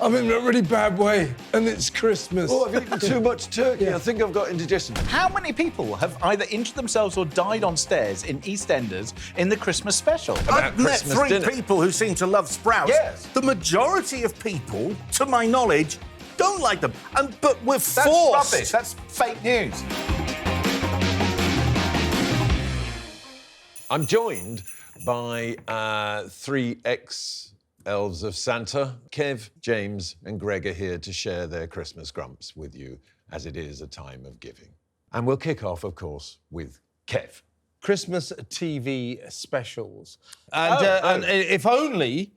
I'm in a really bad way, and it's Christmas. Oh, I've eaten too much turkey. Yeah. I think I've got indigestion. How many people have either injured themselves or died on stairs in EastEnders in the Christmas special? I've met Christmas three dinner. people who seem to love sprouts. Yes. The majority of people, to my knowledge, don't like them. But we're That's forced. rubbish. That's fake news. I'm joined by three ex-elves of Santa. Kev, James and Greg are here to share their Christmas grumps with you, as it is a time of giving. And we'll kick off, of course, with Kev. Christmas TV specials. And if only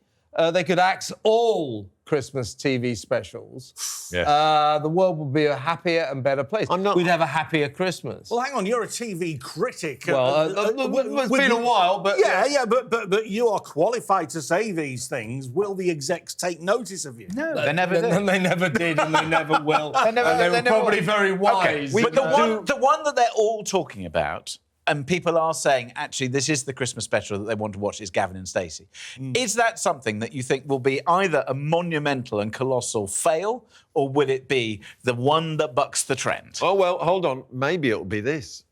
they could axe all Christmas TV specials, the world would be a happier and better place. We'd have a happier Christmas. Well, hang on, you're a TV critic. Well, it's been a while, but... Yeah, but you are qualified to say these things. Will the execs take notice of you? No, they never did. And they never did, and they never will. They were probably will. very wise. Okay. But the one that they're all talking about, and people are saying, actually, this is the Christmas special that they want to watch, is Gavin and Stacey. Is that something that you think will be either a monumental and colossal fail, or will it be the one that bucks the trend? Oh, well, hold on. Maybe it'll be this.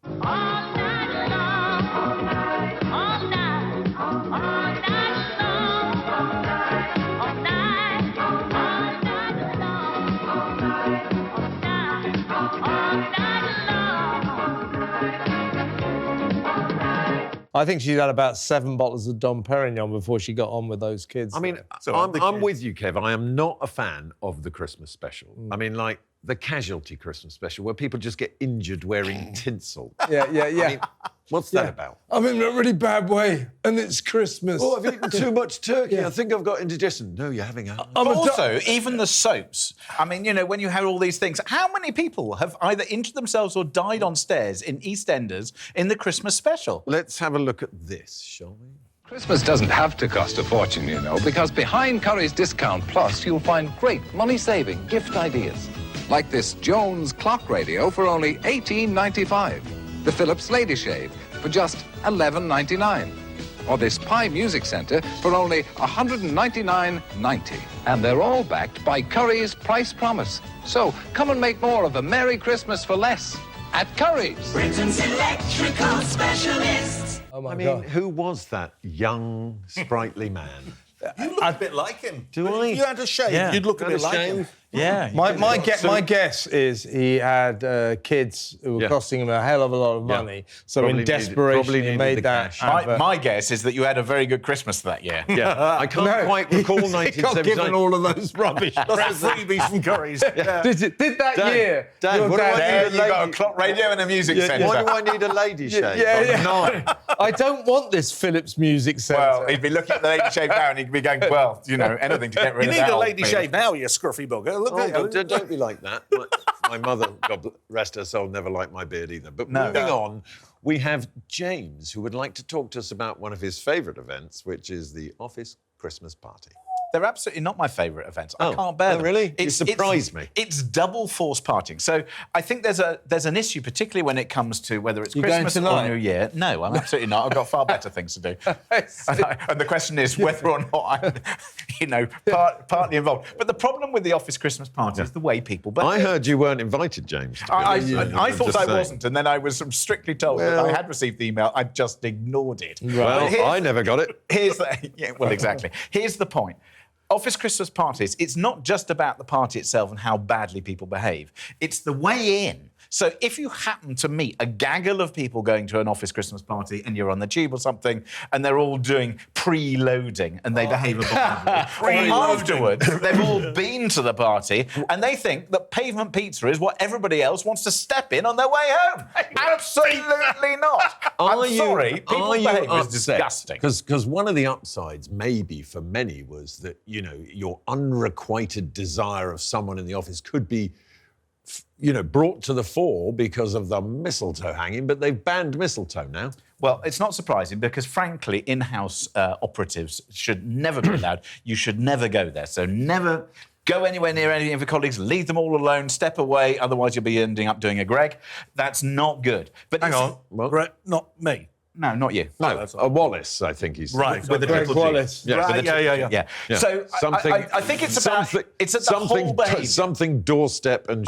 I think she'd had about 7 bottles of Dom Perignon before she got on with those kids. I mean, So I'm with you, Kev. I am not a fan of the Christmas special. I mean, like the casualty Christmas special, where people just get injured wearing tinsel. Yeah. I mean, what's that about? I'm in a really bad way, and it's Christmas. Oh, I've eaten too much turkey. I think I've got indigestion. No, you haven't. Also, even the soaps. I mean, you know, when you have all these things, how many people have either injured themselves or died on stairs in EastEnders in the Christmas special? Let's have a look at this, shall we? Christmas doesn't have to cost a fortune, you know, because behind Curry's Discount Plus, you'll find great money-saving gift ideas. Like this Jones clock radio for only $18.95. The Philips Lady Shave for just $11.99. Or this Pi Music Center for only $199.90. And they're all backed by Curry's Price Promise. So come and make more of a Merry Christmas for less at Curry's. Britain's electrical specialists. Oh my I mean, God. who was that young, sprightly man? You look a bit like him. Do I? If you had a shave, Yeah. you'd look a Had bit a like shave? him. Yeah. My guess is he had kids who were costing him a hell of a lot of money. So Probably in needed- desperation, probably he needed made the that. cash. advert. My guess is that you had a very good Christmas that year. Yeah, I can't quite recall He got 1979. given all of those rubbish. Lots of freebies from Curry's. Yeah. Did that Dad, year? Dad, your what do I There need you a got a lady- clock radio and a music centre. Why do I need a lady shave? Yeah. I'm 9. I don't want this Philips Music Centre. Well, he'd be looking at the lady shave now and he'd be going, well, you know, anything to get rid You of need that a old lady thing. shave now, you scruffy bugger. Look at you. Don't be like that. My mother, God rest her soul, never liked my beard either. But No. moving on, we have James, who would like to talk to us about one of his favourite events, which is the office Christmas party. They're absolutely not my favourite events. I Oh. can't bear Oh, them. really? You surprised me. It's double force partying. So I think there's an issue, particularly when it comes to whether it's You going Christmas or tonight? New Year. No, I'm absolutely not. I've got far better things to do. And the question is whether or not I'm, you know, partly involved. But the problem with the office Christmas party is the way people behave. I heard you weren't invited, James. to be I honest. I'm thought just I saying. wasn't, and then I was strictly told that Well- I had received the email. I just ignored it. Well, But here's- I never got it. Here's exactly. Here's the point. Office Christmas parties, it's not just about the party itself and how badly people behave. It's the way in. So if you happen to meet a gaggle of people going to an office Christmas party and you're on the tube or something and they're all doing preloading and they behave abominably, afterwards they've all been to the party and they think that pavement pizza is what everybody else wants to step in on their way home. Absolutely not. I'm sorry, people's behaviour is disgusting. Because one of the upsides, maybe for many, was that, you know, your unrequited desire of someone in the office could be, you know, brought to the fore because of the mistletoe hanging, but they've banned mistletoe now. Well, it's not surprising because, frankly, in-house operatives should never be allowed. You should never go there. So never go anywhere near any of your colleagues. Leave them all alone. Step away. Otherwise, you'll be ending up doing a Greg. That's not good. But Hang on. Well- Greg, not me. No, not you. No, a Wallace, I think he's Right, With the Greg triple G. Wallace. Yeah, Right, with the yeah. Yeah. So I think it's about it's at the whole behaviour. something doorstep and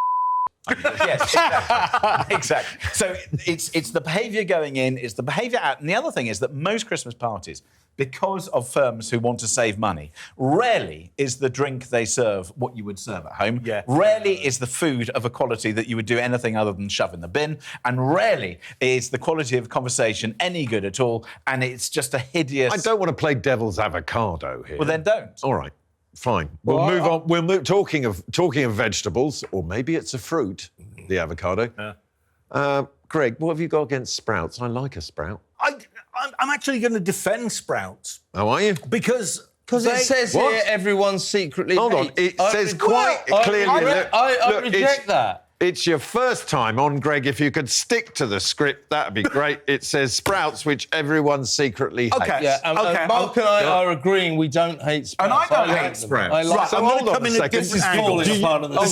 Yes, exactly. Exactly. So it's the behaviour going in, it's the behaviour out. And the other thing is that most Christmas parties, because of firms who want to save money, rarely is the drink they serve what you would serve at home. Yeah. Rarely is the food of a quality that you would do anything other than shove in the bin. And rarely is the quality of conversation any good at all. And it's just a hideous... I don't want to play devil's avocado here. Well, then don't. All right, fine. We'll move on. We'll move. Talking of vegetables, or maybe it's a fruit, the avocado. Greg, what have you got against sprouts? I like a sprout. I'm actually going to defend sprouts How are you? because It says What? here everyone secretly Hold on. hates. It says I- quite I- clearly. I reject that. It's your first time on, Greg. If you could stick to the script, that'd be great. It says sprouts, which everyone secretly hates. Okay. Yeah, Okay, Mark and I are agreeing we don't hate sprouts. And I don't like hate them. sprouts. I like Right, So I'm hold going to on come a in a second. different This is angle. falling apart of the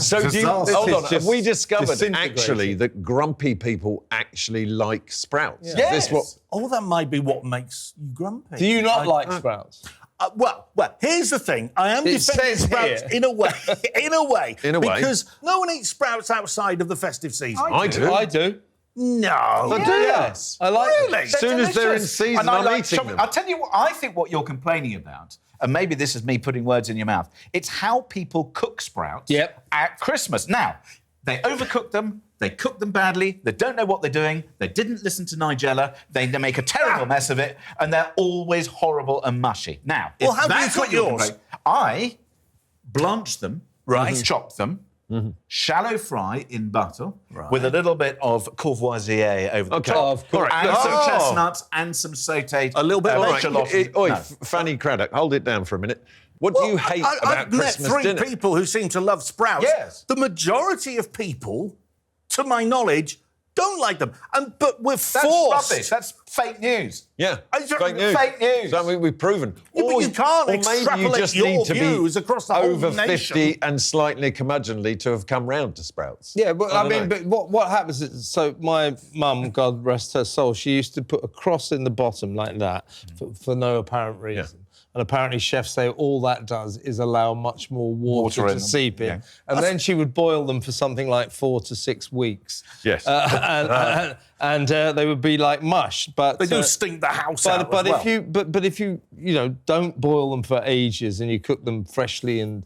song. Hold on. Have we discovered disintegrating. actually that grumpy people actually like sprouts? Is Yes. this what? Oh, that might be what makes you grumpy. Do you not like sprouts? Well, here's the thing. I am It defending says sprouts here. in a way. In a way. In a way. Because no one eats sprouts outside of the festive season. I do. I do. No. do you? Yes. I like them. Really? As soon as they're in season, And I I'm like eating chocolate. them. I'll tell you what, I think what you're complaining about, and maybe this is me putting words in your mouth, it's how people cook sprouts Yep. at Christmas. Now, they overcook them, they cook them badly, they don't know what they're doing, they didn't listen to Nigella, they make a terrible mess of it, and they're always horrible and mushy. Now, Well, if how do you that's cook what you're yours? complaining- I blanch them, right? Chop them, shallow fry in butter with a little bit of Courvoisier over the Okay. top, Of course. and Oh. some chestnuts and some sautéed A little bit of shallot. Oi, No. Fanny Craddock, hold it down for a minute. What do you hate I've about met Christmas three dinner? people who seem to love sprouts. Yes. The majority of people, to my knowledge, don't like them. But we're That's forced. rubbish. That's fake news. Yeah, Fake fake news. fake news. Something we've proven. Yeah, but you can't or maybe you extrapolate just your need to views be across the whole over nation. 50 and slightly curmudgeonly to have come round to sprouts. Yeah, but I don't mean, know. but what happens is, so my mum, God rest her soul, she used to put a cross in the bottom like that for no apparent reason. And apparently chefs say all that does is allow much more water in to them. seep in. Yeah. And then she would boil them for something like 4 to 6 weeks. Yes. And they would be like mush. But They do stink the house out but as if you don't boil them for ages and you cook them freshly and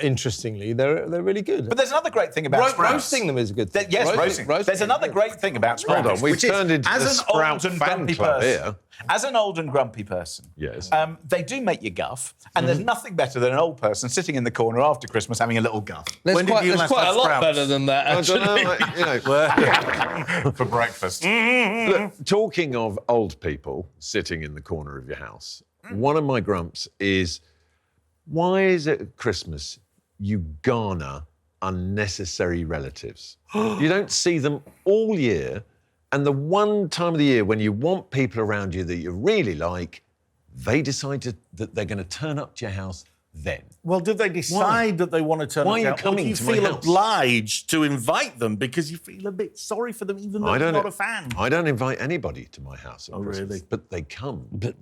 interestingly, they're really good. But there's another great thing about sprouts. Roasting them is a good thing. Yes, roasting. There's another great thing about sprouts. Hold on, we've which is, turned into as the an sprout old and fan grumpy club person, here. As an old and grumpy person, Yes. they do make you guff, and there's nothing better than an old person sitting in the corner after Christmas having a little guff. There's When did quite, you there's last quite a have lot sprouts? better than that, I actually. don't know, For breakfast. Look, talking of old people sitting in the corner of your house, one of my grumps is, why is it at Christmas you garner unnecessary relatives? You don't see them all year, and the one time of the year when you want people around you that you really like, they decide that they're going to turn up to your house then. Well, do they decide that they want to turn Why up are you out, or coming do you to my feel house? obliged to invite them because you feel a bit sorry for them, even though you're not a fan? I don't invite anybody to my house at Christmas, really? but they come. But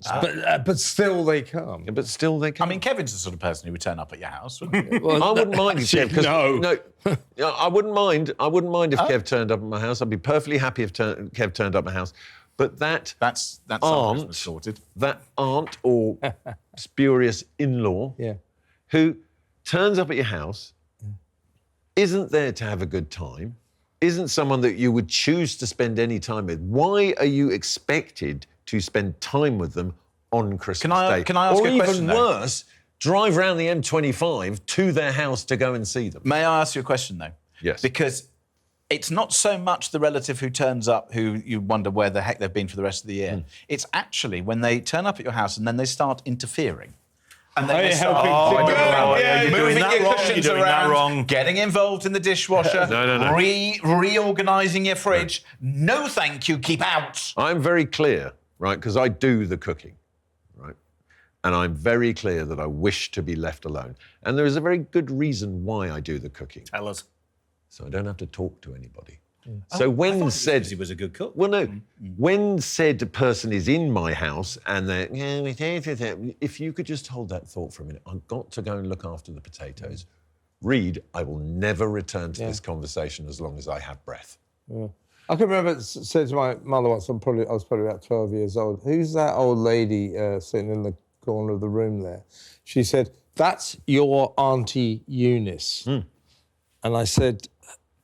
still they come. But still they I come. me's the sort of person who would turn up at your house, wouldn't he? I wouldn't mind if Kev, 'cause- no. no, I wouldn't mind. I wouldn't mind if Kev turned up at my house. I'd be perfectly happy if Kev turned up at my house. But that's That's Aunt. Christmas sorted. that aunt or spurious in-law Yeah. who turns up at your house, isn't there to have a good time, isn't someone that you would choose to spend any time with. Why are you expected to spend time with them on Christmas Day? Can I ask or you a question, even though? worse, drive around the M25 to their house to go and see them? May I ask you a question, though? Yes. Because it's not so much the relative who turns up who you wonder where the heck they've been for the rest of the year. It's actually when they turn up at your house and then they start interfering. And then they start you're doing moving that your wrong, cushions you're doing that around, wrong. getting involved in the dishwasher, No. reorganising your fridge. No, thank you, keep out. I'm very clear, right, because I do the cooking, right? And I'm very clear that I wish to be left alone. And there is a very good reason why I do the cooking. Tell us. So I don't have to talk to anybody. So when said he was a good cook. Well, no. When said person is in my house and they're, if you could just hold that thought for a minute, I've got to go and look after the potatoes. Reed, I will never return to this conversation as long as I have breath. Yeah. I can remember said to my mother once, I was probably about 12 years old, who's that old lady sitting in the corner of the room there? She said, that's your Auntie Eunice. And I said,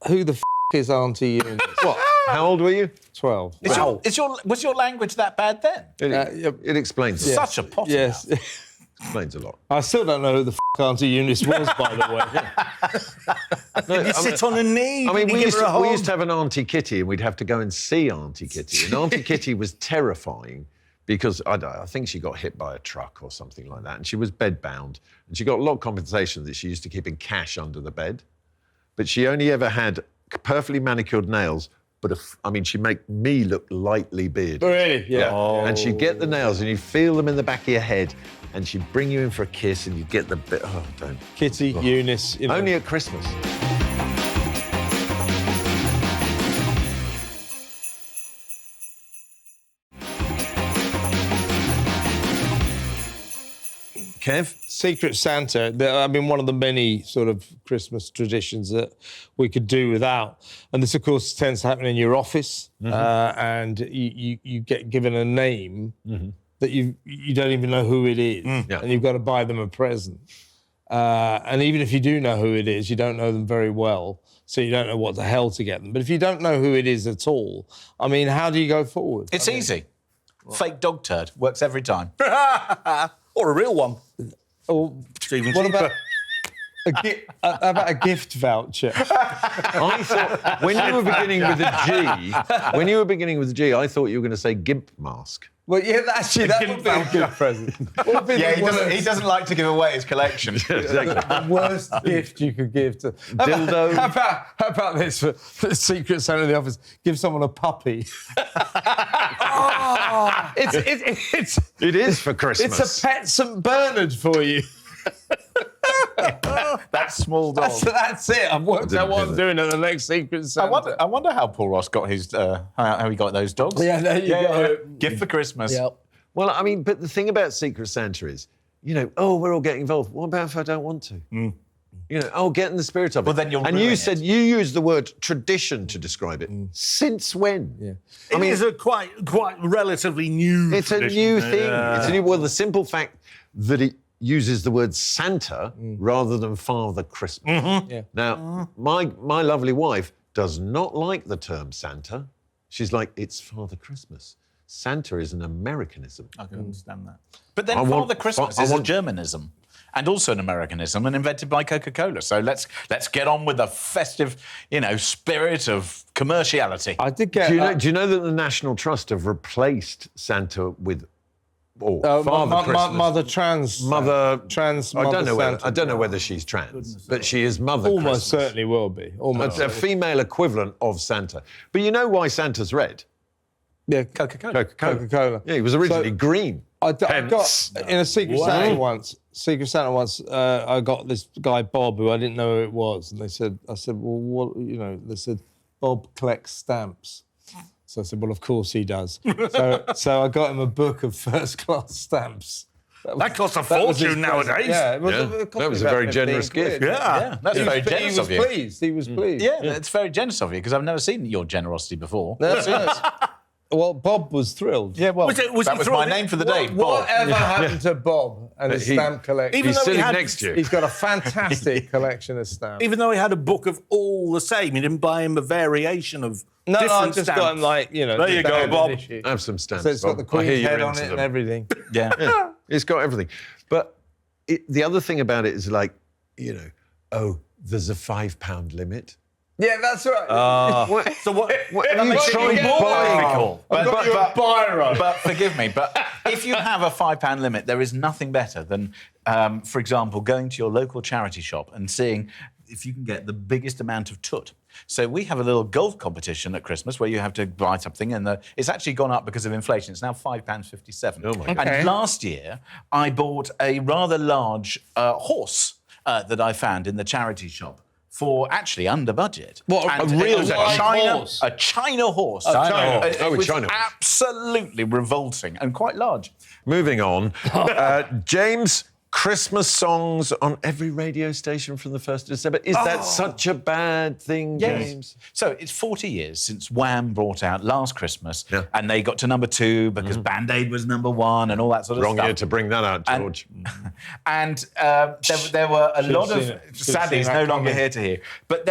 who the is Auntie Eunice? What? How old were you? 12. Was your language that bad then? It explains a lot. Such a potter. Yes. Explains a lot. I still don't know who the Auntie Eunice was, by the way. Did you sit on a knee? I mean, Did you we give her a hug? used to have an Auntie Kitty and we'd have to go and see Auntie Kitty. And Auntie Kitty was terrifying because I think she got hit by a truck or something like that. And she was bedbound. And she got a lot of compensation that she used to keep in cash under the bed. But she only ever had perfectly manicured nails. But she'd make me look lightly bearded. Really? Yeah. And she'd get the nails and you'd feel them in the back of your head. And she'd bring you in for a kiss and you'd get the bit. Oh, don't. Kitty, Eunice. You know. Only at Christmas. Kev? Secret Santa, one of the many sort of Christmas traditions that we could do without. And this, of course, tends to happen in your office, and you get given a name that you don't even know who it is, and you've got to buy them a present. And even if you do know who it is, you don't know them very well, so you don't know what the hell to get them. But if you don't know who it is at all, I mean, how do you go forward? It's easy. Fake dog turd works every time. Or a real one. Or Even what cheaper. about a gift voucher? I thought when you were beginning with a G, I thought you were going to say gimp mask. Well, yeah, actually, that would be a good present. What would be He doesn't like to give away his collection. Exactly. the worst gift you could give to... Dildo. How about this for the Secret Santa in the office? Give someone a puppy. It is for Christmas. It's a pet St. Bernard for you. That small dog. That's it. I've worked out what I'm doing at the next Secret Santa. I wonder how Paul Ross got his how he got those dogs. Yeah, there you go. Gift for Christmas. Yep. Well, I mean, but the thing about Secret Santa is, we're all getting involved. What about if I don't want to? Get in the spirit of it. Well, then you'll And ruin you said you used the word tradition to describe it. Since when? Yeah. It is a quite relatively new It's a tradition. new thing. It's a new. Well, the simple fact that it uses the word Santa rather than Father Christmas. Yeah. Now, my lovely wife does not like the term Santa. She's like, it's Father Christmas. Santa is an Americanism. I can understand that. But then Father Christmas is a Germanism and also an Americanism and invented by Coca-Cola. So let's get on with the festive, spirit of commerciality. I did get... Do you know that the National Trust have replaced Santa with Father Christmas? Mother trans. Mother trans. I don't know. Santa. I don't know whether she's trans, but she is Mother Almost Christmas. certainly will be. Almost. A female equivalent of Santa. But you know why Santa's red? Yeah, Coca-Cola. Coca-Cola. Yeah, he was originally green. I got in a Secret Santa once. I got this guy Bob who I didn't know who it was, and I said, well, what? They said Bob collects stamps. So I said, well, of course he does. so I got him a book of first-class stamps. That costs a fortune nowadays. Yeah, That was a very generous gift. Yeah. That's very generous of you. He was pleased. Yeah, it's very generous of you because I've never seen your generosity before. That's it. Well, Bob was thrilled. Yeah, well, Was that was my name for the day, Bob. Whatever happened to Bob and his stamp collection? Even He's though sitting he had, next to you. He's got a fantastic collection of stamps. even though he had a book of all the same, you didn't buy him a variation of No, different I just stamps. got him There you go, standard Bob. issue. Have some stamps. So it's got the Bob. I hear Queen's you're head on into it and them. everything. Yeah. It's got everything. But the other thing about it is like, there's a £5 limit. Yeah, that's right. So what? Have you tried buying? I've got you a biro. But forgive me, but if you have a £5 limit, there is nothing better than, for example, going to your local charity shop and seeing if you can get the biggest amount of toot. So we have a little golf competition at Christmas where you have to buy something, and it's actually gone up because of inflation. It's now £5.57. Oh, my God. And last year, I bought a rather large horse that I found in the charity shop for actually under budget. What, And a real it was white China horse? A China horse. China horse. It was China horse. absolutely revolting and quite large. Moving on. James, Christmas songs on every radio station from the 1st of December. Is that such a bad thing, James? So it's 40 years since Wham brought out Last Christmas, and they got to number 2 because Band Aid was number 1 and all that sort of Wrong stuff. year to bring that out, George. And there were a lot of... Sadly, he's no longer here to hear. But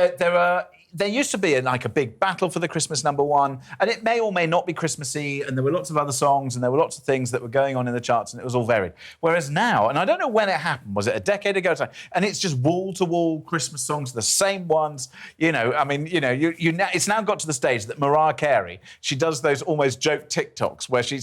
there used to be a big battle for the Christmas number 1, and it may or may not be Christmassy, and there were lots of other songs, and there were lots of things that were going on in the charts, and it was all varied. Whereas now, and I don't know when it happened, was it a decade ago? And it's just wall-to-wall Christmas songs, the same ones. It's now got to the stage that Mariah Carey, she does those almost joke TikToks where she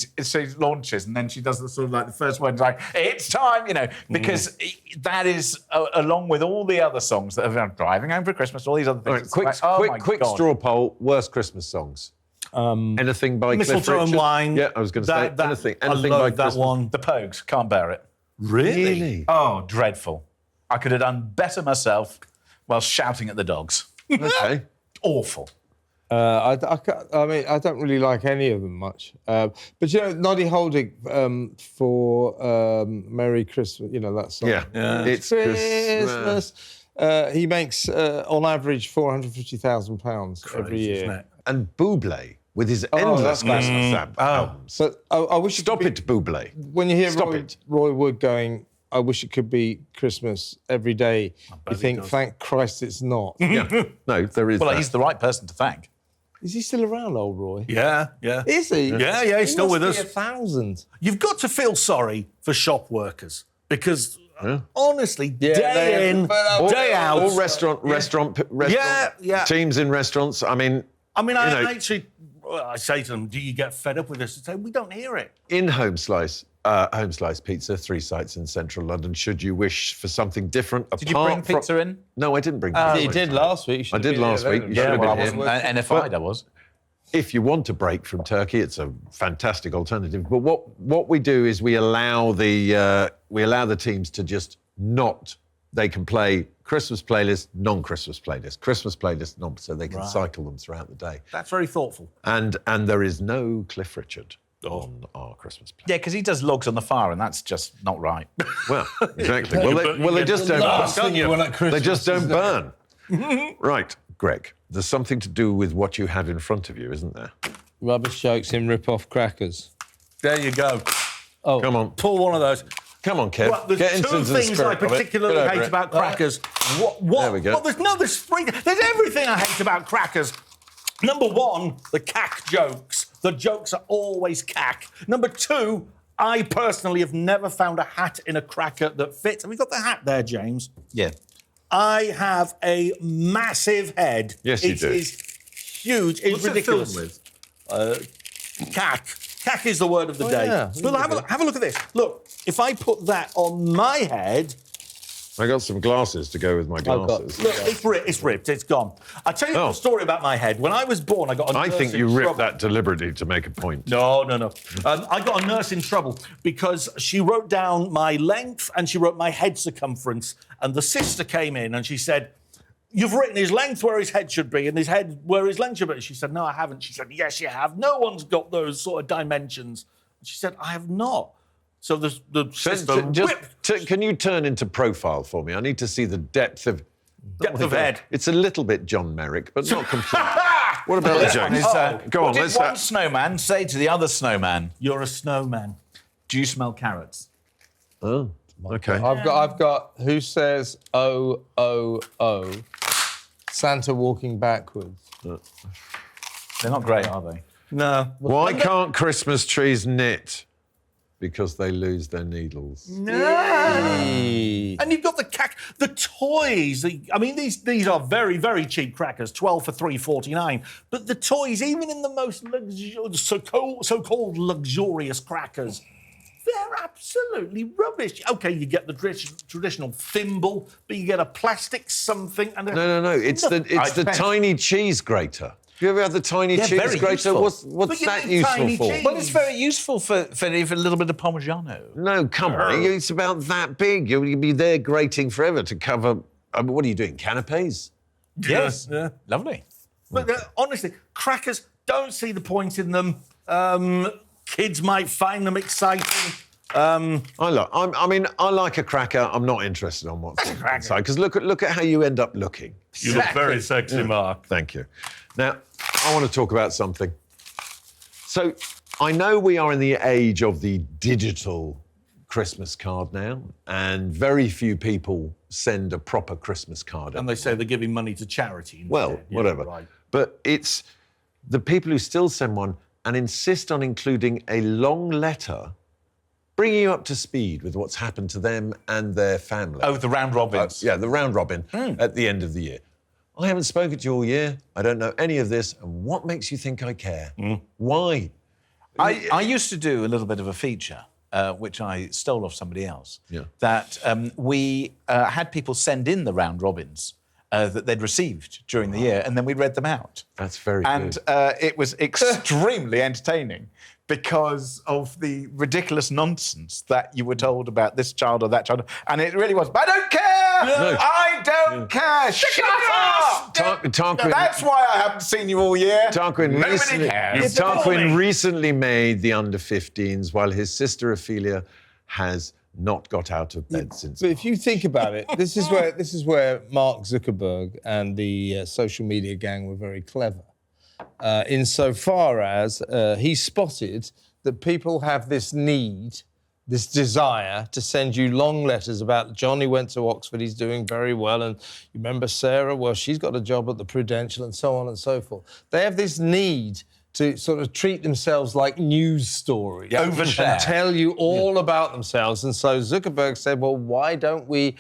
launches, and then she does the sort of like the first one, like, it's time, because that is, along with all the other songs that have driving home for Christmas, all these other things. Right, quick straw poll. Worst Christmas songs. Anything by Cliff Mistletoe and Richard? Wine. Yeah, I was going to say anything I by love that Christmas. one. The Pogues, Can't Bear It. Really? Oh, dreadful. I could have done better myself while shouting at the dogs. Okay. Awful. I don't really like any of them much. But Noddy Holding for Merry Christmas, that song. Yeah. It's Christmas. He makes, on average, £450,000 every year. And Bublé with his endless Christmas albums. But I wish Stop it, Bublé. When you hear Stop it. Roy Wood going, I wish it could be Christmas every day, you think, thank Christ it's not. Yeah. No, there is. Well, that. he's the right person to thank. Is he still around, old Roy? Yeah. Is he? Yeah, he's still with us. 1,000. You've got to feel sorry for shop workers because, honestly, Yeah, day in, day out. All restaurant Yeah. teams in restaurants. I mean, I actually, I say to them, do you get fed up with this? They say, we don't hear it. in Home Slice Pizza, 3 sites in central London. Should you wish for something different, Did you bring pizza in? No, I didn't bring pizza. He did last week. I did last week. You should have I been wasn't. here. NFI'd, I was. If you want a break from turkey, it's a fantastic alternative. But what we do is we allow the teams to just not. They can play Christmas playlist, non-Christmas playlist, Christmas playlist, non, so they can cycle them throughout the day. That's very thoughtful. And there is no Cliff Richard on our Christmas playlist. Yeah, because he does logs on the fire, and that's just not right. Well, exactly. They just don't. They just don't burn. Right, Greg. There's something to do with what you have in front of you, isn't there? Rubbish jokes in rip-off crackers. There you go. Oh, Come on. Pull one of those. Come on, Kev. Well, there's Get into two the things I spirit of it. particularly Get over hate it. about crackers. What? There we go. Well, there's 3. There's everything I hate about crackers. Number 1, the cack jokes. The jokes are always cack. Number 2, I personally have never found a hat in a cracker that fits. Have you got the hat there, James? Yeah. I have a massive head. Yes, you do. It is huge. It's ridiculous. It filled with? Cack. Cack is the word of the day. yeah. Well, have a look at this. Look, if I put that on my head, I got some glasses to go with my glasses. look, it's ripped. It's gone. I'll tell you a story about my head. When I was born, I got a nurse I think in you ripped trouble. that deliberately to make a point. No. I got a nurse in trouble because she wrote down my length and she wrote my head circumference. And the sister came in and she said, you've written his length where his head should be and his head where his length should be. She said, no, I haven't. She said, yes, you have. No one's got those sort of dimensions. And she said, I have not. So the sister whipped. Can you turn into profile for me? I need to see the depth of head. It's a little bit John Merrick, but not completely. What about the One is, jokes? Go on, what did let's one snowman say to the other snowman? You're a snowman. Do you smell carrots? Oh, okay. I've got who says oh, oh, oh, Santa walking backwards. They're not great, are they? No. Why can't Christmas trees knit? Because they lose their needles. No. And you've got the toys. I mean, these are very, very cheap crackers, 12 for $3.49. But the toys, even in the most so-called luxurious crackers, they're absolutely rubbish. OK, you get the traditional thimble, but you get a plastic something. And No. It's the tiny cheese grater. Have you ever had the tiny cheese grater? What's that useful for? Well, it's very useful for a little bit of Parmigiano. No, come on. It's about that big. You'll be there grating forever to cover... I mean, what are you doing, canapes? Yes. Yeah. Lovely. But honestly, crackers, don't see the point in them. Kids might find them exciting. I like a cracker. I'm not interested on what's inside because look at how you end up looking. You look very sexy, Mark. Thank you. Now, I want to talk about something. So, I know we are in the age of the digital Christmas card now, and very few people send a proper Christmas card. And they say they're giving money to charity instead. Well, whatever. Right. But it's the people who still send one and insist on including a long letter bringing you up to speed with what's happened to them and their family. Oh, the round robins. Yeah, the round robin at the end of the year. I haven't spoken to you all year. I don't know any of this. And what makes you think I care? Why? I used to do a little bit of a feature, which I stole off somebody else, Yeah. that we had people send in the round robins that they'd received during the year, and then we read them out. That's very And good. it was extremely entertaining because of the ridiculous nonsense that you were told about this child or that child. And it really was, I don't care! No. I don't care! Shut up! Tarquin, That's why I haven't seen you all year. Tarquin Nobody recently, cares. Tarquin recently made the under-15s while his sister Ophelia has not got out of bed since. But if you think about it, this is where Mark Zuckerberg and the social media gang were very clever, insofar as he spotted that people have this need, this desire to send you long letters about Johnny went to Oxford, he's doing very well, and you remember Sarah, well, she's got a job at the Prudential, and so on and so forth. They have this need to sort of treat themselves like news stories. Overshare. And tell you all about themselves. And so Zuckerberg said, well, why don't we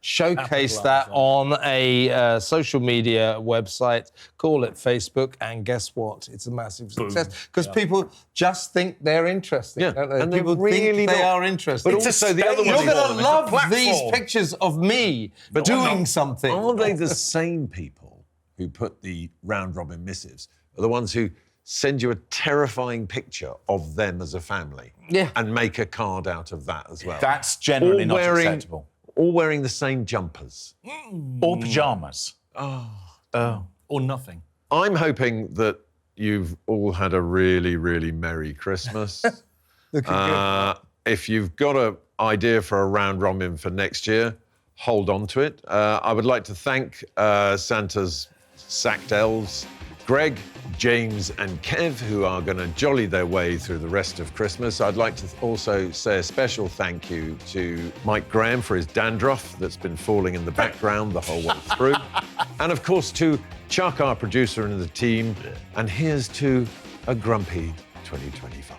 showcase that on a social media website, call it Facebook, and guess what? It's a massive success. Because people just think they're interesting, Yeah, don't they? and they're People really think they not. are interesting. But also the other You're ones going to love platform. these pictures of me doing something. Aren't they the same people who put the round-robin missives are the ones who send you a terrifying picture of them as a family and make a card out of that as well? That's generally not acceptable. All wearing the same jumpers. Or pyjamas. Or nothing. I'm hoping that you've all had a really, really Merry Christmas. If you've got an idea for a round robin for next year, hold on to it. I would like to thank Santa's sacked elves, Greg, James and Kev, who are going to jolly their way through the rest of Christmas. I'd like to also say a special thank you to Mike Graham for his dandruff that's been falling in the background the whole way through. And of course to Chuck, our producer, and the team. And here's to a grumpy 2025.